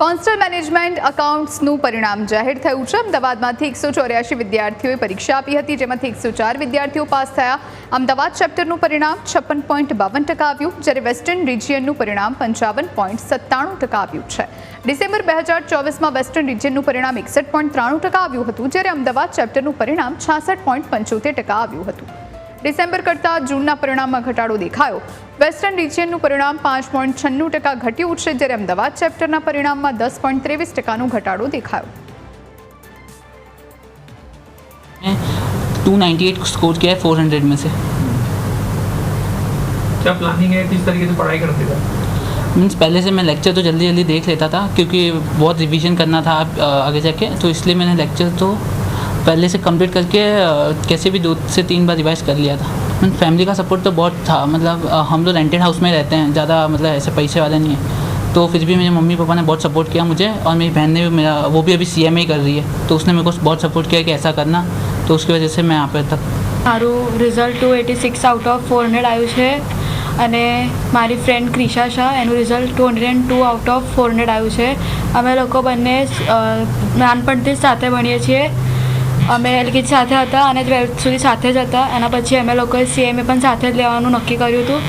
કોન્સ્ટલ management એકાઉન્ટ્સનું પરિણામ જાહેર થયું છે। અમદાવાદમાંથી 184 વિદ્યાર્થીઓએ પરીક્ષા આપી હતી, જેમાંથી 104 વિદ્યાર્થીઓ પાસ થયા। અમદાવાદ ચેપ્ટરનું પરિણામ 56.52% આવ્યું, જ્યારે વેસ્ટર્ન રિજિયનનું પરિણામ 55.97% આવ્યું છે। ડિસેમ્બર 2024માં વેસ્ટર્ન રિજિયનનું પરિણામ 61.93% આવ્યું હતું, જ્યારે અમદાવાદ ચેપ્ટરનું પરિણામ 66.75% આવ્યું હતું। ડિસેમ્બર કરતાં જૂનના પરિણામમાં ઘટાડો દેખાયો। વેસ્ટર્ન રિજિયનનું પરિણામ 5.96% ઘટ્યું છે, જ્યારે અમદાવાદ ચેપ્ટરના પરિણામમાં 10.23%નો ઘટાડો દેખાયો। 298 स्कोर किया है 400 में से। क्या प्लानिंग है, किस तरीके से पढ़ाई करते थे? मीन्स पहले से मैं लेक्चर तो जल्दी देख लेता था, क्योंकि बहुत रिवीजन करना था आगे जाके, तो इसलिए मैंने लेक्चर तो पहले से कंप्लीट करके कैसे भी 2 से 3 बार रिवाइज कर लिया था। फैमिली का सपोर्ट तो बहुत था, मतलब हम लोग रेंटेड हाउस में रहते हैं, ज़्यादा मतलब ऐसे पैसे वाले नहीं है, तो फिर भी मेरे मम्मी पापा ने बहुत सपोर्ट किया मुझे, और मेरी बहन ने भी मेरा, वो भी अभी CMA कर रही है, तो उसने मेरे को बहुत सपोर्ट किया कि ऐसा करना, तो उसकी वजह से मैं यहाँ पे तक। મારું રિઝલ્ટ 286 આઉટ ઓફ 400 આવ્યું છે, અને મારી ફ્રેન્ડ ક્રિશા શાહ, એનું રિઝલ્ટ 202 આઉટ ઓફ 400 આવ્યું છે। અમે લોકો બંને નાનપણથી જ સાથે ભણીએ છીએ। અમે LKG સાથે હતા અને 12th સુધી સાથે જ હતા। એના પછી અમે લોકોએ CMA પણ સાથે જ લેવાનું નક્કી કર્યું હતું,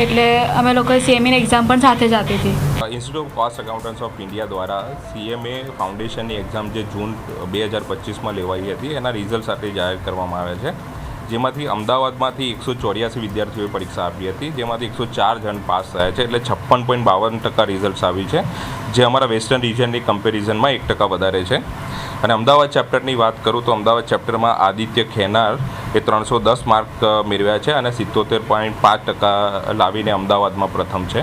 એટલે અમે લોકોએ CMA ની એક્ઝામ પણ સાથે જ આપી હતી। Institute of cost accountants of India દ્વારા CMA ફાઉન્ડેશનની એક્ઝામ જે જૂન 2025માં લેવાઈ હતી, એના રિઝલ્ટ સાથે જાહેર કરવામાં આવે છે, જેમાંથી અમદાવાદમાંથી 184 વિદ્યાર્થીઓએ પરીક્ષા આપી હતી, જેમાંથી 104 જણ પાસ થયા છે, એટલે 56.52% રિઝલ્ટ આવ્યું છે, જે અમારા વેસ્ટર્ન રિજિયનની કમ્પેરિઝનમાં 1% વધારે છે। અને અમદાવાદ ચેપ્ટરની વાત કરું તો અમદાવાદ ચેપ્ટરમાં આદિત્ય ખેનાર એ 310 માર્ક મેળવ્યા છે અને 77.5% લાવીને અમદાવાદમાં પ્રથમ છે।